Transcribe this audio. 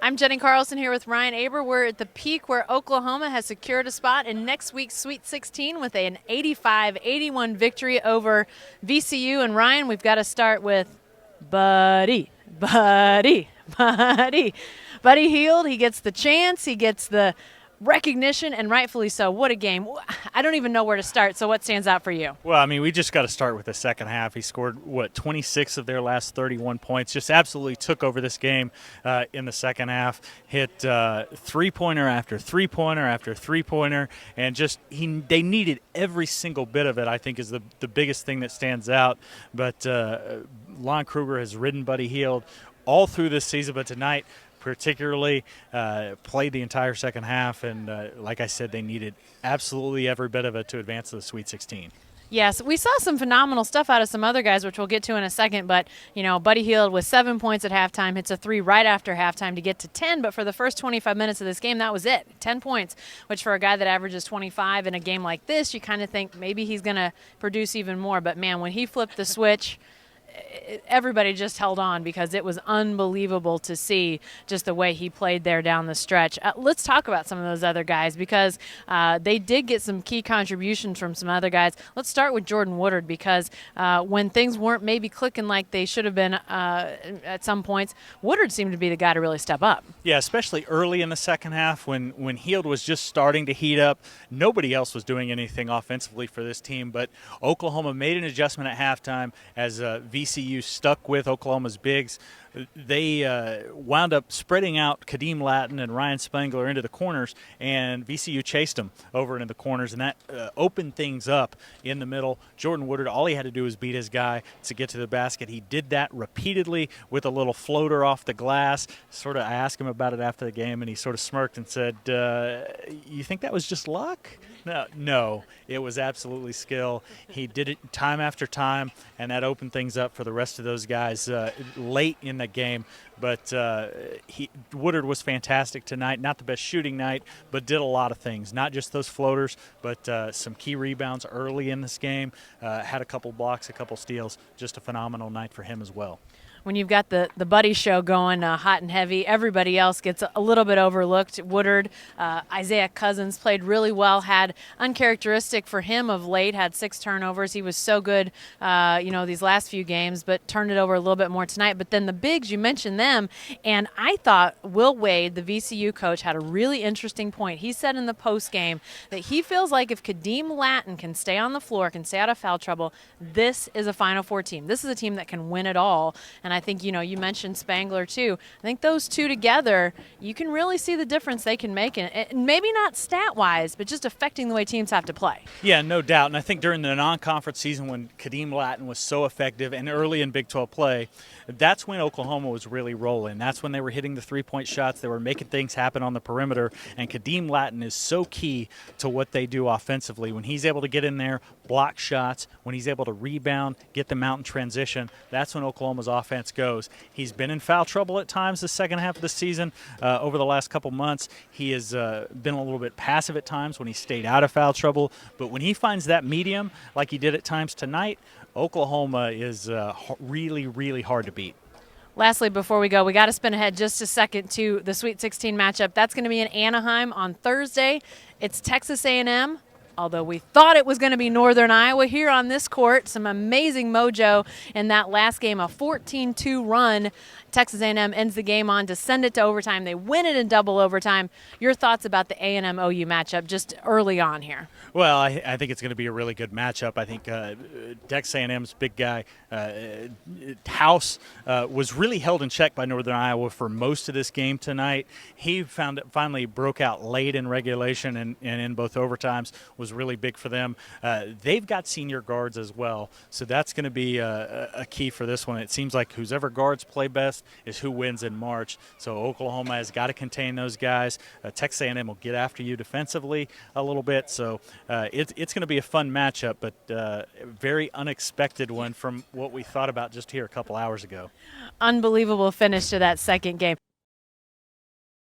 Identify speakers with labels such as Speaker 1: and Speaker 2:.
Speaker 1: I'm Jenni Carlson here with Ryan Aber. We're at the peak where Oklahoma has secured a spot in next week's Sweet 16 with an 85-81 victory over VCU. And Ryan, we've got to start with Buddy. Buddy Hield. He gets the chance. He gets the recognition, and rightfully so. What a game. I don't even know where to start, so what stands out for you?
Speaker 2: Well, I mean, we just got to start with the second half. He scored, 26 of their last 31 points. Just absolutely took over this game in the second half. Hit three-pointer after three-pointer after three-pointer, and just they needed every single bit of it, I think, is the biggest thing that stands out. But Lon Kruger has ridden Buddy Hield all through this season, but tonight particularly played the entire second half, and like I said, they needed absolutely every bit of it to advance to the Sweet 16.
Speaker 1: Yes, we saw some phenomenal stuff out of some other guys, which we'll get to in a second. But, Buddy Hield with 7 points at halftime, hits a three right after halftime to get to 10. But for the first 25 minutes of this game, that was it, 10 points, which for a guy that averages 25 in a game like this, you kind of think maybe he's going to produce even more. But, man, when he flipped the switch, everybody just held on because it was unbelievable to see just the way he played there down the stretch. Let's talk about some of those other guys because they did get some key contributions from some other guys. Let's start with Jordan Woodard because when things weren't maybe clicking like they should have been at some points, Woodard seemed to be the guy to really step up.
Speaker 2: Yeah, especially early in the second half when Hield was just starting to heat up. Nobody else was doing anything offensively for this team, but Oklahoma made an adjustment at halftime as VCU stuck with Oklahoma's bigs. They wound up spreading out Kadeem Latin and Ryan Spangler into the corners, and VCU chased them over into the corners, and that opened things up in the middle. Jordan Woodard, all he had to do was beat his guy to get to the basket. He did that repeatedly with a little floater off the glass. I asked him about it after the game, and he sort of smirked and said, you think that was just luck? No, it was absolutely skill. He did it time after time, and that opened things up for the rest of those guys late in the game. But Woodard was fantastic tonight. Not the best shooting night, but did a lot of things. Not just those floaters, but some key rebounds early in this game. Had a couple blocks, a couple steals. Just a phenomenal night for him as well.
Speaker 1: When you've got the Buddy show going hot and heavy, everybody else gets a little bit overlooked. Woodard, Isaiah Cousins played really well, had uncharacteristic for him of late, had 6 turnovers. He was so good, these last few games, but turned it over a little bit more tonight. But then the bigs, you mentioned them, and I thought Will Wade, the VCU coach, had a really interesting point. He said in the post game that he feels like if Kadeem Latin can stay on the floor, can stay out of foul trouble, this is a Final Four team. This is a team that can win it all. And I think, you mentioned Spangler too. I think those two together, you can really see the difference they can make. And maybe not stat-wise, but just affecting the way teams have to play.
Speaker 2: Yeah, no doubt. And I think during the non-conference season when Kadeem Latin was so effective and early in Big 12 play, that's when Oklahoma was really rolling. That's when they were hitting the three-point shots. They were making things happen on the perimeter. And Kadeem Latin is so key to what they do offensively. When he's able to get in there, block shots, when he's able to rebound, get them out in transition, that's when Oklahoma's offense goes. He's been in foul trouble at times the second half of the season. Over the last couple months, he has been a little bit passive at times when he stayed out of foul trouble. But when he finds that medium, like he did at times tonight, Oklahoma is really, really hard to beat.
Speaker 1: Lastly, before we go, we got to spin ahead just a second to the Sweet 16 matchup. That's going to be in Anaheim on Thursday. It's Texas A&M. Although we thought it was going to be Northern Iowa here on this court. Some amazing mojo in that last game, a 14-2 run. Texas A&M ends the game on to send it to overtime. They win it in double overtime. Your thoughts about the A&M OU matchup just early on here?
Speaker 2: Well, I think it's going to be a really good matchup. I think Texas A&M's big guy, House, was really held in check by Northern Iowa for most of this game tonight. He finally broke out late in regulation and in both overtimes, was really big for them. They've got senior guards as well, so that's going to be a key for this one. It seems like whoever guards play best is who wins in March. So Oklahoma has got to contain those guys. Texas A&M will get after you defensively a little bit. So it's going to be a fun matchup, but very unexpected one from what we thought about just here a couple hours ago.
Speaker 1: Unbelievable finish to that second game.